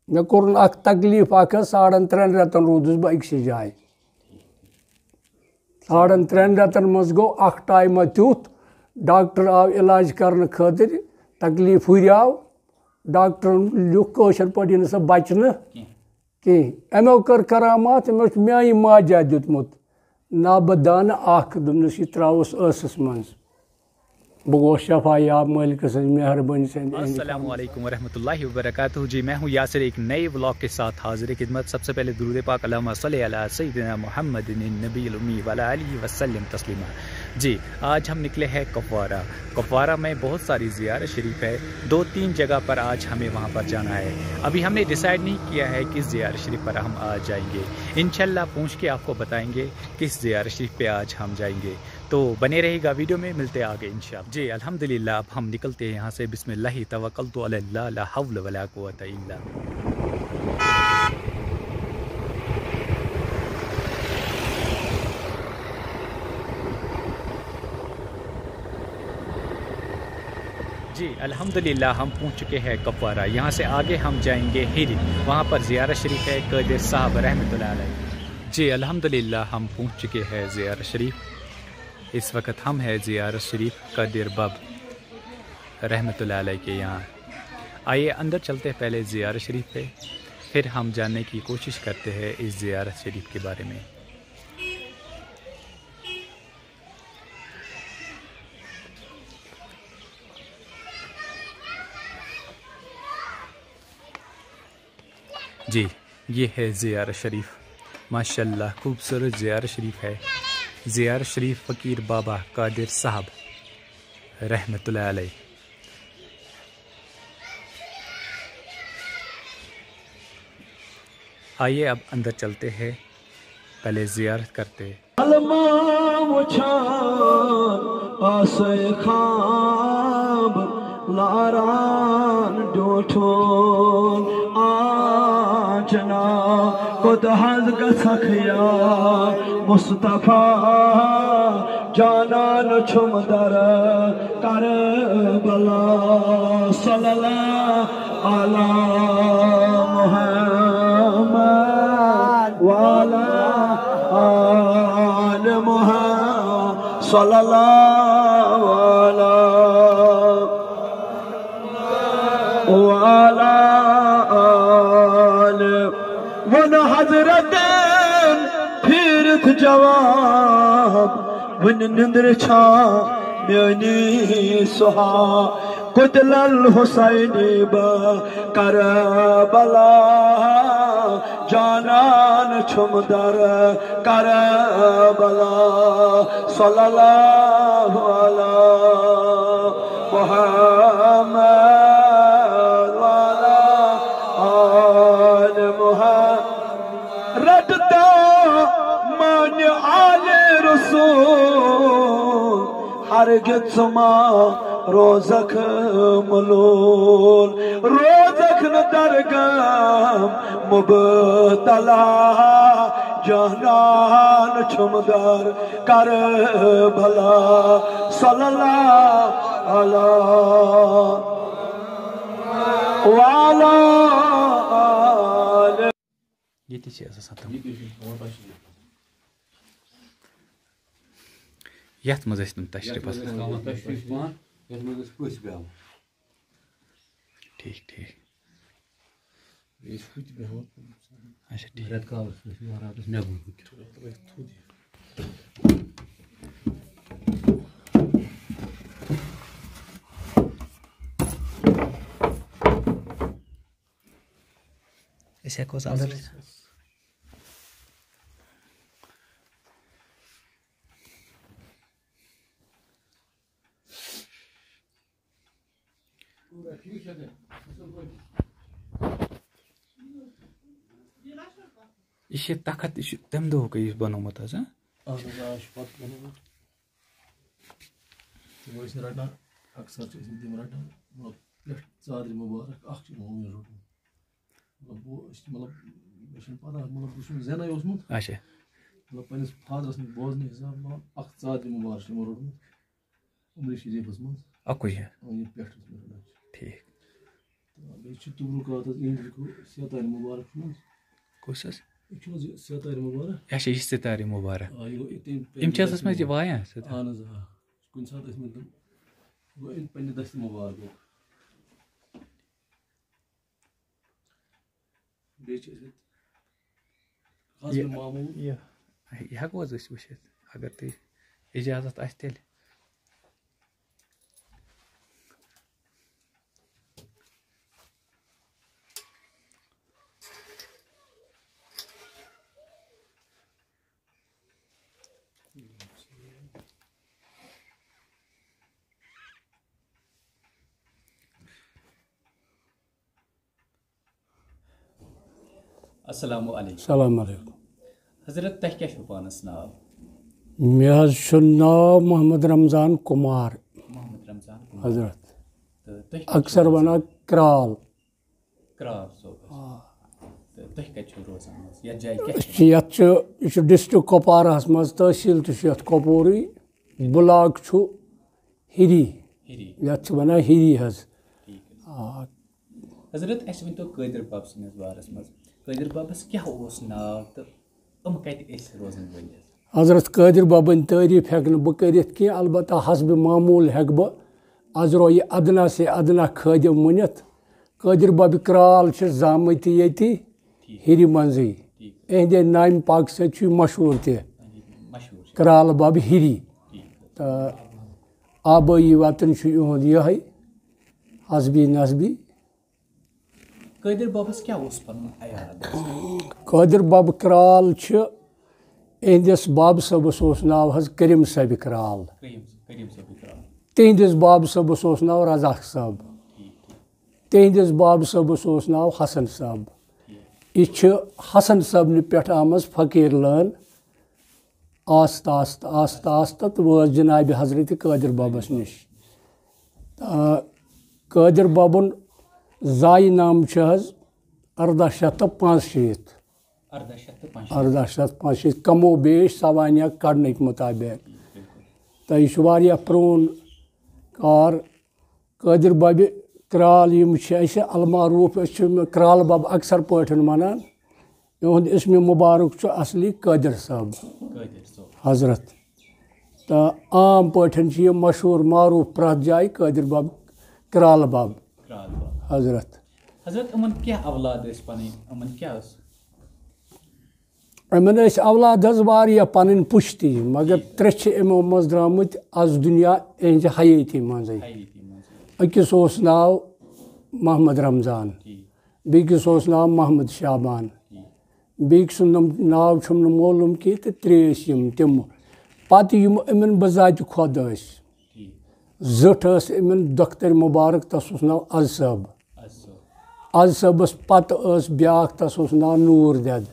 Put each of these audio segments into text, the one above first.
मे core अख तकलीफ अख 3.5 रेतन रूदुस बह अक्सी जाए 3.5 रेतन मज गो अख टाइम तुथ डॉक्टर आव इलाज करने खातिर तकलीफ हुरियाव डॉक्टर लिख कशर पे सह बचन कहें अमो कर करामात अमो म्यान माजा दुतमुत ना बह दान अख दोपनस यह त्रोस स मज बह गो शफा याब मालिकस मेहरबानी से। अस्सलामु अलैकुम वरहमतुल्लाहि वबरकातुहू। जी मैं हूँ यासिर एक नए व्लॉग के साथ हाजिर खिदमत। सबसे पहले दुरूद पाक अल्लाहुम्मा सल्ली अला सय्यिदिना मुहम्मदिन नबील उम्मी व अला आलिहि वसल्लम तस्लीमा। जी आज हम निकले हैं कुपवारा। कुपवारा में बहुत सारी ज़ियारत शरीफ है, 2-3 जगह पर आज हमें वहाँ पर जाना है। अभी हमने डिसाइड नहीं किया है किस ज़ियारत शरीफ पर हम आज जाएंगे। इंशाल्लाह पूछ के आपको बताएंगे किस ज़ियारत शरीफ पे आज हम जाएंगे, तो बने रहेगा वीडियो में, मिलते आगे इंशाल्लाह। जी अल्हम्दुलिल्लाह अब हम निकलते हैं यहाँ से। बिस्मिल्लाहि तवक्कलतु अलल्लाह ला हौला वला कुव्वता इल्ला। जी अल्हम्दुलिल्लाह हम पहुँच चुके हैं कुपवारा। यहाँ से आगे हम जाएंगे हिरी, वहाँ पर ज़ियारत शरीफ है कादिर साहब रहमतुल्लाह अलैह। जी अल्हम्दुलिल्लाह हम पहुँच चुके हैं ज़ियारत शरीफ। इस वक्त हम हैं ज़ियारत शरीफ कादिर बब रहमतुल्लाह अलैह के यहाँ। आइए अंदर चलते हैं पहले ज़ियारत शरीफ पे, फिर हम जानने की कोशिश करते हैं इस ज़ियारत शरीफ के बारे में। जी ये है ज़ियारत शरीफ, माशाल्लाह खूबसूरत ज़ियारत शरीफ है। ज़ियारत शरीफ फ़कीर बाबा कादिर साहब रहमतुल्लाह अलैह। आइए अब अंदर चलते हैं, पहले ज़ियारत करते हैं। लारान डोठोन आजना कोतहज गसखिया मुस्तफा जानान छुमदर करबला सल्लल्लाहु अला मुहम्मद वाला आल मुहम्मद सल्लल्लाहु अला वाला आल वन हजरत फिरत जवाब वन निंद्र छा म्यानी सुहा कुतलल हुसैनी बा करबला जानान छुमदर करबला सल्लल्लाहु अला मुहम्मद रटता मान आले रसूल हरगिज़ मा रोज़क मलूल रोज़क न दरगम मुबतला जहान छुमदर करबला सल्लल्लाहु अला वाला यथ मज तशरीफ ठीक ठीक अच्छा ठीक ऐसे कोस अंदर यह तखत तम दो बनोमुत रटान अक्सर रटान चार मुबारक मतलब पता मतलब जेन ओसमुत अच्छा मतलब पन्निस फादरस नश बोजन हिसाब मतलब चार मुबारक रोटमुत उम्र शरीफस मज अकुई है पे ठीक Beş tubrukat az İngilizce siyatay mübarek şunu. Kos haz? Şunu siyatay mübarek. Yaş istitari mubarak. Ayo etin. İmtiyazas mı vaya? Anız ha. Gün saat esmedim. Bu en pende dasti mübarek. Beş esmet. Hazır mamul. Ya. Ya goz es wishit. Agar te ijazat ash teli. Assalamu alaikum. Selamun aleyküm. Hazrat teh kya panas nav? Meh haz chu naw Mohammad Ramzan Kumar Mohammad Ramzan Kumar. Hazrat. Teh Aksar wana Kral. Kral so. Teh kya chu rozan? Ya jay kya? Yat chu district Koparas maz tahsil tu yat Kopori block chu Hiri. Hiri. Yat chu wana Hiri haz. Hazrat es vinto Qadir Bab sines baras maz. Qadir Babas kya os naw to kati es rozan wali? Hazrat Qadir Baban tarif hekn bu karit ki albata hasb mamul hek bu azroy adna se adna khadim munit Qadir Babi Kral ch zamati yeti Hiri manzi. Ehde naim pak se chu mashhur te. Mashhur. Kral Babi Hiri. Ta abai watan chu yhund yahay hasbi nasbi. Qadir Babas kya os panun ayad? Qadir Bab Kral ch ehndes bab sabas os naw haz Karim Sab Kral. Karim se bikra. Tehndes bab sabas os naw Razak Sab. Tehndes bab sabas os naw Hasan Sab. Ich Hasan Sab ni peth amas fakir lan asta to was Janabi Hazrat Qadir Babas nish. Qadir Babun Zai naam ch haz 1865. 1865 kamo besh savanya kadnek mutabik. Ta ish variya pron kar Qadir Babi Kral yim ch ase almaruf Kral Bab aksar pöthen manan. Yhund ismi mubarak ch asli Qadir Sab. Qadir so. Hazrat. Ta aam pöthen ch mashhur maruf prath jay Qadir Bab Kral Bab. Kral Bab. Hazrat. Hazrat aman kya awlad es pani? Aman kya os? Aman es awlad haz variya panin pushti magar trech imo maz dramut az dunya enje hayati manzai. Akis os naw Mohammad Ramzan. Bikis os naw Mohammad Shaban. Bikis naw chum molum ki te tresim tim. Pati yum imen bazat khod as. Zut as imen Dr. Mubarak tasus naw Azsab. Azsabas pat as biak tasus naw Noor Dad.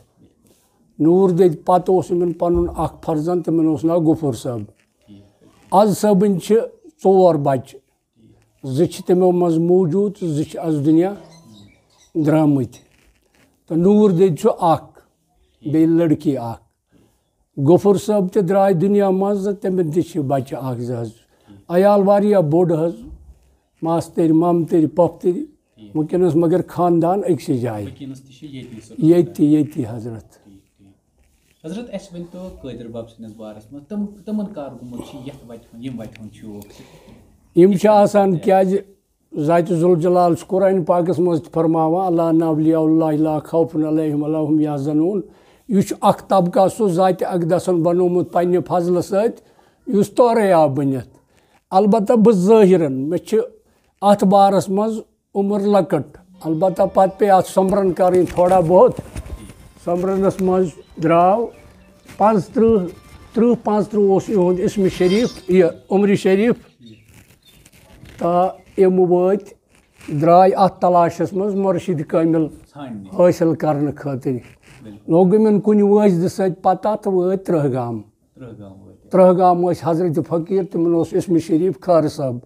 Noor Dad pat os imen panun ak farzand imen os naw Gufur Sab. Azsabin ch 4 bach. Zich timo maz mawjood zich az dunya dramit. To Noor Dad ch ak be ladki ak. Gufur Sab te dray dunya maz temen dich bach ak zaz. Ayal variya bod haz. Mas teri mam teri pap teri. Mukkenas magar khandan ekse jay. Yeti Hazrat. Hazrat es vinto Qadir Bab sines baras maz taman kar gumut chi yat vachon yim vachon chu. Yim cha asan kyaj Zat Zul Jalal Quran Pakis maz farmawa Allah nawliyaullah la khawfun alayhim wa lahum yahzanun. Yuch ak tabqa su zat aqdasan banomut panne fazla sat yus toraya banit. Albata bu zahiran me ch at baras maz umr lakat. Albata pat pe at samran karin thoda bahut. Samranas maz draw 53 os yhund ismi Sharif ye Umri Sharif. Ta emuvat dray at talashas maz Murshid Kamil hasil karne khatir. Logumen kuni wajd sat patat vat Trahgam. Trahgam was Hazrat Fakir timen os ismi Sharif Khar Sab.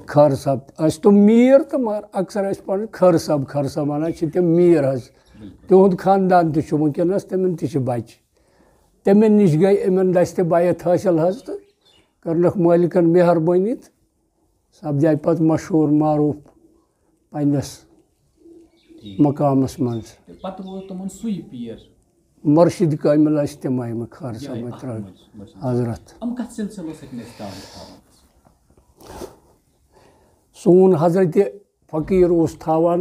Khar Sab. As to mir to mar aksar as pan Khar Sab ana chite mir has. Tuhund khandan te chu munkenas temen te bach. Temen nish gay emen daste bayat hasil has karnak malikan meharbanit. Sab jay pat mashhur maruf पन्नस ठीक मकामस मंज पत वो तुमन सुई पीर मुर्शिद कामिल इस्तेमाल खार साहब हजरत हम कत सिलसिलो सकने सोन हजरत फ़कीर उस थावान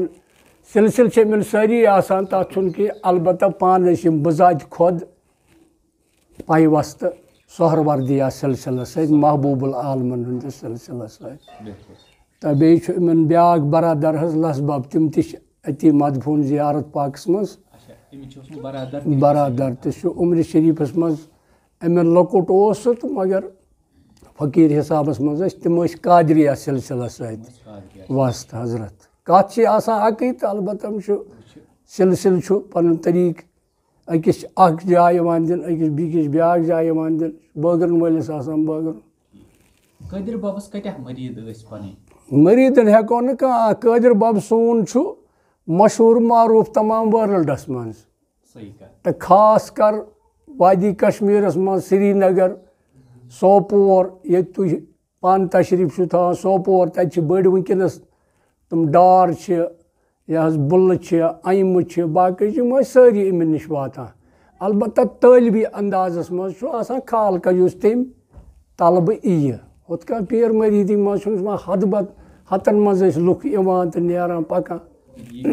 सिलसिल मिल सारी आसान तथ कि अलबत्ता पान बजात खुद पाइवस्त सोहरवर्दिया सिलसिल महबूबुल आलमन हंद सिलसिल तो बेन ब्या बरदर लसबब तम अति मदफून जियारत पाकस मज बरदर तो उम्र शरीफस मज अमें लकुट तो मगर फ़कीर हिसाबस मज तम कादरिया सिलसिल वस्त हजरत कत अकी तो अलबत्ता सिलसिल पन तरीक अकिस जाय दिन अकिस बीकिस ब्या जाय दिन बगरन वलिस बगरन कादिर बाबस कत्या मरीद मरीदन हेको न कहाँ कादिर बब सोन मशहूर मारूफ तमाम वर्ल्डस मज तो खास कर वादी कश्मीरस मज श्रीनगर सोपोर ये तुम पान तशरीफ थान सोपोर तत बड़ वनकस तुम डार यह बुल अम बाकी सारी अमन नश वातान अलबत्ता तालिबी अंदाजस मज खाल का तम तलब यह हुत कह पीर मरीदी मज हदबद हतन मज लुक तो नेरान पकान यह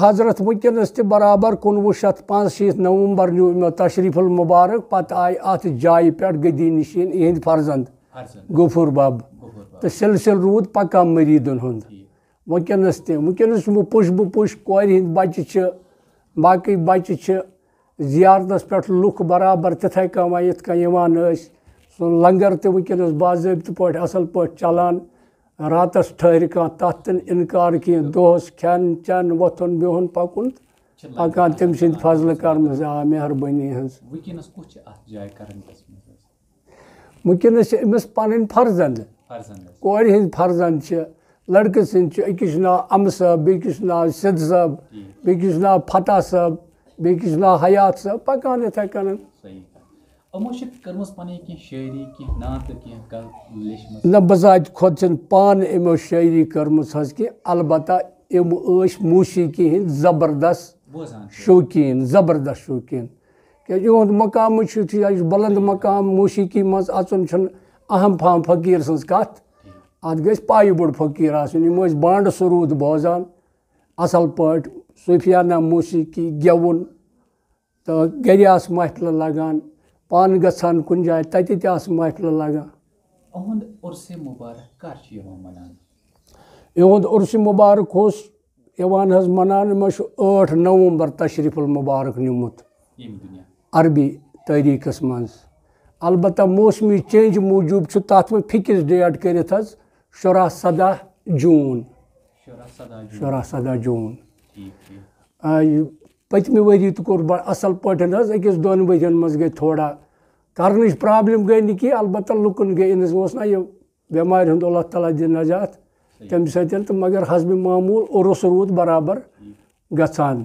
हजरत वनकस बराबर 1985 नवंबर न्यू मे तशरीफुल मुबारक पत आय अत जाय पे गदी नशीन इहंद फर्जंद गफूर बब तो सिलसिल रूद पकान मरीदन हुंद वनकस पुश बुश कोर हंद बच्चे बाकी बच्चे जियारतस पे लुक बराबर तिथे कमा ये सो लंगर तो वनकस बाज़ाब्त पे असल पे चलान रातस ठहर कह तथ इनकार कह दोहस खेन चन वोथन बिहन पकुन पकान तम सद फजल कर्म मेहरबानी वनकस अमिस पन फर्जंद कोर हंद फर्जंद लड़के सद अकिस नाव अम साहब बेकिस नाव सिद साहब बेकिस नाव फतह साहब बेकिस नाव हयात साहब पकान इथे कन न बजात खुद पान अमो शायरी कर्म कि अलबत्ता यम मौसीकी हंद जबरदस्त शौकीन क्या मकाम बुलंद मकाम मौसीकी मज अचन अहम फाम फ़कीर सज कत अत गई पाई बुड़ फ़कीर आम बांड सरूद बोजान असल पे सूफियाना मौसीकी गेवुन तो गर महफिल लगान पान गसान कुन जाए तत महफिल लगान इहुंद उर्स मुबारक मनान 8 नवंबर तशरीफुल मुबारक निमुत अरबी तारीखस मज अलबत्ता मौसमी चेंज मूजूब तथ में फिक्स डेट कर 17 जून पतमे वरी तो कोर बड़ असल पे अकिस 2 वरियन मज गई थोड़ा कर्न प्रॉब्लम गई नी कह अलबत्ता लुकन गई ना यह बेमार हूँ अल्लाह ताला दिन नजात तम तो मगर हसब मामूल उर्स रूद बराबर गसान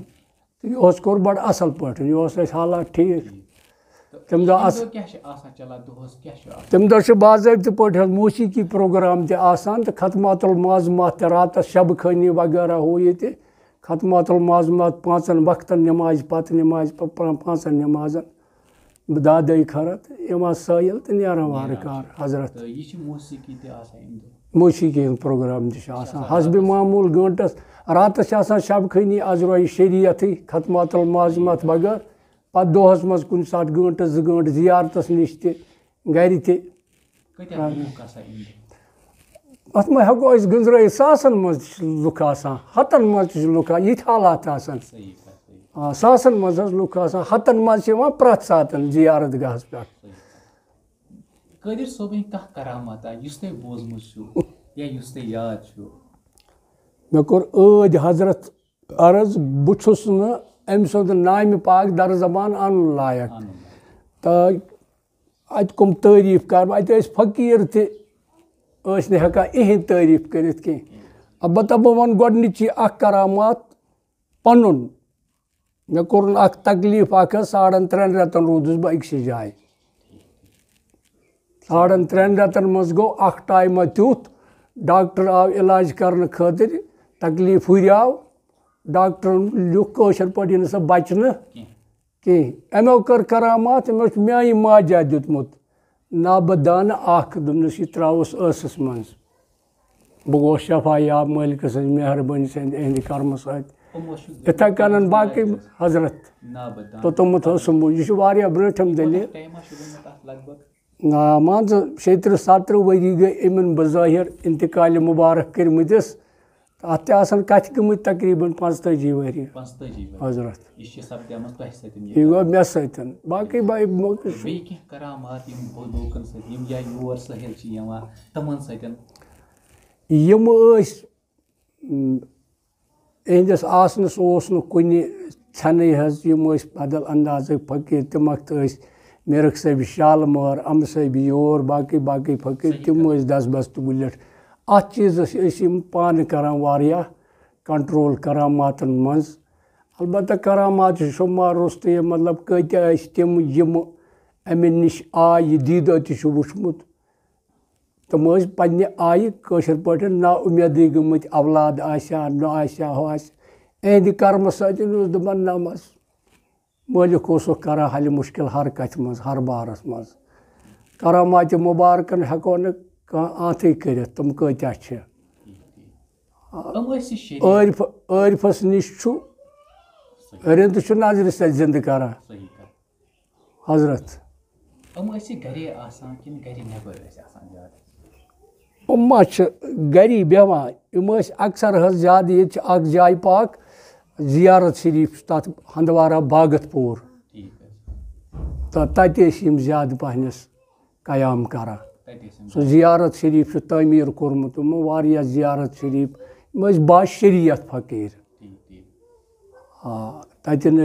यह कोर बड़ असल पे यह हालात ठीक तम दह बाज़ाब्त पे मौसीकी प्रोग्राम तो खतमातुल माज़ूमात रात शब खानी वगैरह हो ये खतमातुल माज़ूमात 5 वक्तन नमाज पत नमाज 5 नमाजन दादई खरत यह साइल तो नारान वारकार हजरत मौसीकी प्रोग्राम हसब मामूल गंटस रात शब खानी आज रोय शरीयत खतमातुल माज़ूमात बगैर पत दोहस मज कुन सात गंटस 2 गंट जियारतस नश गर अत मे हेको गंजर सासन मज लुक हतन मज लुक ये हालात सासन मज लुक हतन मज प्रत सात जियारत गहस पे कादिर सोबन कह करामत मे कोर हजरत अर्ज बुछुस न अम सुंद नाम पाक दर जबान अन लायक तो अत कम तारीफ कर अत फ़कीर हेका इहन तारीफ कर अलबत्ता बह वन गोडनिची करामात पनुन मे कोर तकलीफ 3.5 रेतन रूदुस बह अक्स जाए साढ़न 3 रतन मज गो अख टाइम तुथ डॉक्टर आव इलाज करने खातिर तकलीफ हुरियाव डॉक्टर लिख कशर पे सह बचन कहें अमो कर करामात अमो म्यान माजा दुतमुत नाब दान अख दोपनस यह त्रोस स मज बह गो शफा याब मालिक मेहरबानी सहिंद कर्म सत इथे कन बाकी हजरत तोतमुत यह ब्रठम दलील मान 37 वरी गई इन बज़ाहिर इंतकाल मुबारक करमतिस अत कथ गई तकरीबन 45 वरी हजरत यह गो मे सतन बाकी यम इहंदिस आसनस कुन छन यम बदल अंदाज फकीर तम मिरख साहब शालमार अम साहब योर बाकी बाकी फकीर तम 10 बस तुलट अत चीज़ पान करान वारिया कंट्रोल करामातन मज अलबत्ता करामात शुमार रुस्त मतलब कत्या तम यम अमे निश आय दीदा तु वुचमुत तम पन्ने आय कशर पे ना उम्मीद गमत औलाद आशा न आशा हो अहद कर्म सतन दपान ना मस मालिक करा हल मुश्किल हर कथ मज हर बारस मज करामात मुबारकन हेको न आत कर तम कत्या आरिफस निश रिंद नजर से जिंद करा हजरत मा गरी बेवान यम अक्सर ज्यादा ये जाय पाक जियारत शरीफ तथ हंदवारा बागतपुर तो तत ज्यादा पहनस कयाम करा सो जियारत शरीफ तमीर कोर्मुत वारिया जियारत शरीफ बा शरीयत फकीर हाँ तन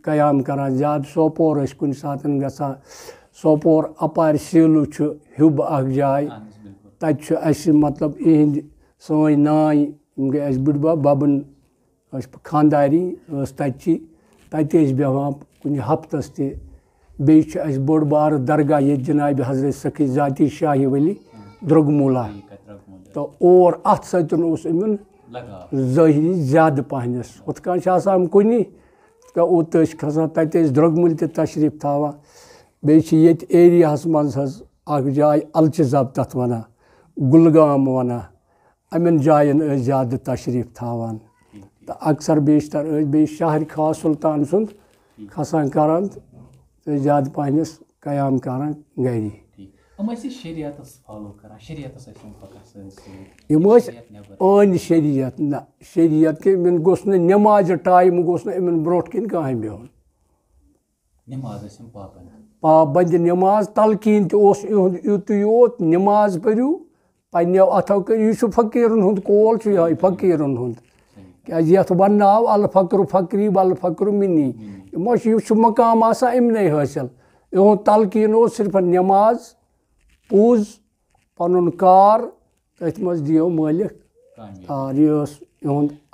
कयाम करान ज्यादा सोपोर कुन सात गसा सोपोर अपार सीलू हिब अख जाय तत मतलब इहंद सन नाय गई बुढ़बा बबन खानदारी तची तत बेवान कुन हफ्तस बे बोड़ बार दरगाह ये जनाब हजरत सखी जाती शाही वली द्रगमूला तो और अत सतन ज़ाहिरी ज्यादा पहनस हुत कन कुन ओत खसान तत द्रगमुल तशरीफ थावा बे एरिया मज जाय अलचजब तथ वन गुलगाम वन अमन जायन ज्यादा तशरीफ थावान तो अक्सर बेशतर बे शाहर खास सुल्तान सुंद खसान करान तो ज्यादा पहनस कयाम करान गरी अन शरीयत ना शरीयत के इन गोस नमाज टाइम गोस इन ब्रोट कन कह बिहन पाबंद नमाज तलकीन तुत योत नमाज परू पन्नो अथो कर यह फकीरन हुंद कोल यह फकीरन हुंद क्या वन आव अल फक्र फकरी वल फक्र मिनी यह मकाम अमन हासिल इहुंद तलकीन सिर्फ नमाज पूज पन कार तथ मज दियो मालिक और यह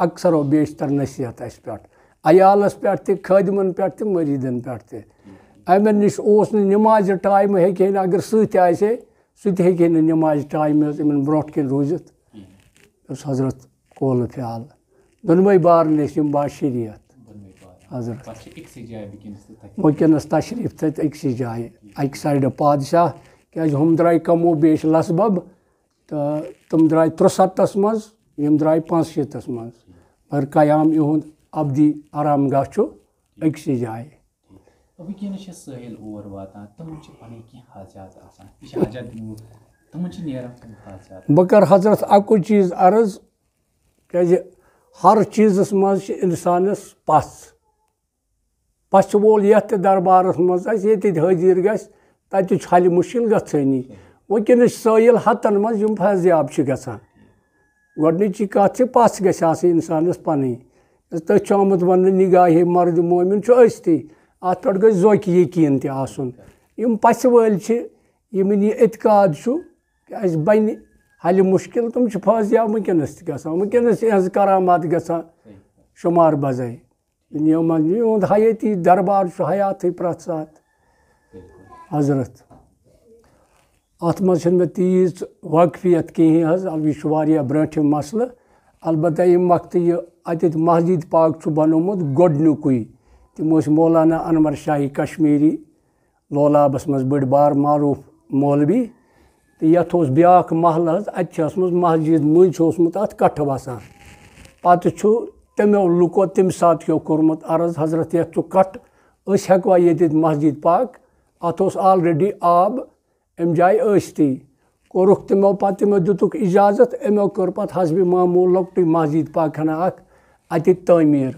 अक्सर बेशतर नसीहत अस पे अयालस पे खादिमन पे मरीदन पे अमन निश नमाज टाइम हे अगर सह हे नमाज टाइम इन ब्रोट कन रूजित हजरत कोल ख्याल दोनवे बार बा शरीयत हजरत वनस तशरीफ तथ अक्सी जाए अक साइड पादशाह क्या हम द्राय कमो बेश लसबब तो तुम द्राय 73 मज यम द्राय 65 मज मगर कयाम इहुंद अबदी आराम गाह अक्सी जाए बह कर हजरत अकु चीज़ अर्ज क्या हर चीज़स मज इंसानस पस वोल ये दरबारस मज हाजिर ग तत हल मुश्किल गनी वनस साइल हतन मज फैज़याब गसान गोडनिची कत पस गस इंसानस पन तथ आमुत वन निगाह मर्द मोमिन अस्ती अत पे गई जोक यकीन तन पस वल यमन यह एतकाद बन हल मुश्किल तुम फैज़याब वनस वनस यह करामात गसान शुमार बजाय दुनिया मज हयाती दरबार हयात प्रत सात हजरत अत मज मे तीज वाकफियत कहें यह ब्रोठिम मसल अलबत्ता यम वक्त अत मस्जिद पाक बनोमुत गोडनुकुई तम मौलाना अनवर शाही कश्मीरी लोलाबस मज बड़ बार मारूफ मौलवी तो ये ब्या महल अत मस्जिद मुझ अत कठ वसान पत तमो लुको तम सात कोर्मुत अर्ज हजरत ये कठ हेकवा ये मस्जिद पाक अत ऑलरेडी आब अम जाए ती कोरुख तमो पत तमो दुतुक इजाजत अमो कर पत हसब मामूल लॉक्ट मस्जिद पाक हना अत तमीर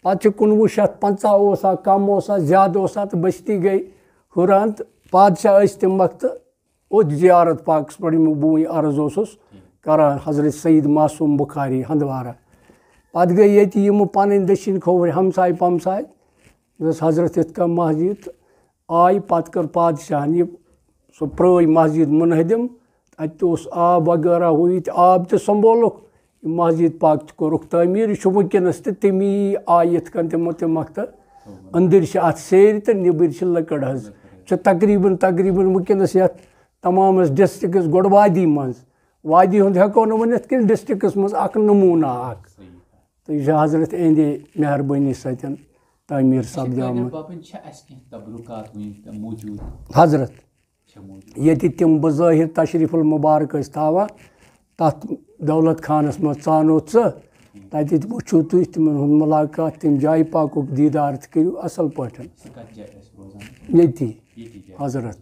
पत 1950 कम ज्यादा तो बस्ती गई हुरान तो पादशाह तम वक्त उत जियारत पाकस पे बू अर्ज करान हजरत सईद मासूम बुखारी हंदवारा पत गई ये पन दशिन खोवर हमसाय पमसाय हजरत इत मस्जिद आई पत कर पादशाह सो प्रोय मस्जिद मुनहदम अत आब वगैरह हुई आब तो संभोलुक मस्जिद पाक कोरुख तमीर यह वनस तमी आय तमो तम वक्त अंदर अत सेर तो नबर लकड़ हज तकरीबन वनस तमाम डिस्ट्रिक्स गोड वादी वादी हेको वन कि डिस्ट्रिक्स मज नमूना तो यह हजरत एंदे मेहरबानी सतन तमीर सपदाम हजरत ये तम बज़ाहिर तशरीफुल मुबारक तावान तथ दौलत खानस मज चानो तत वो तुम मुलाकात तम जाय पाक दीदार करू असल पे ये हजरत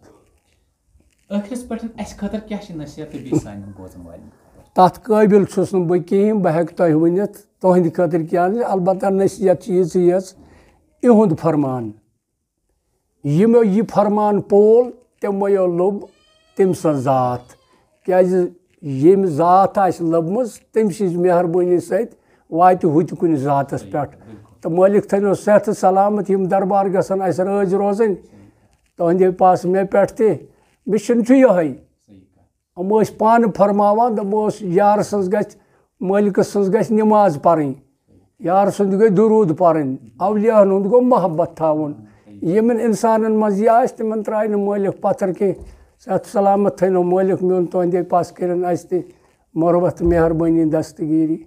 तथ काबिल बह कहें बह हेक तुह वनित तुहद खतर क्या अलबत्ता नसीहत इहुंद फरमान यमो यह फरमान पोल तमो लोब तम ज़ात क्या यम ज़ात लबम तम मेहरबानी सत वात हुत कुन ज़ातस पे तो मालिक थनो सेहत सलामत यम दरबार गसन राज रोजन तुंदे पास मे पे मिशन ये हम पान फरमावान दमोस यार सज गछ मालिक सज गछ नमाज पढ़ी यार सुंद गई दुरूद पढ़न अवलियान हुंद गो मोहब्बत थावन यमन इंसानन मज यह तिमन त्राय मालिक पत्थर के सेहत सलामत थनो मालिक मोन तुंदे पास कर मोहब्बत मेहरबानी दस्तगीरी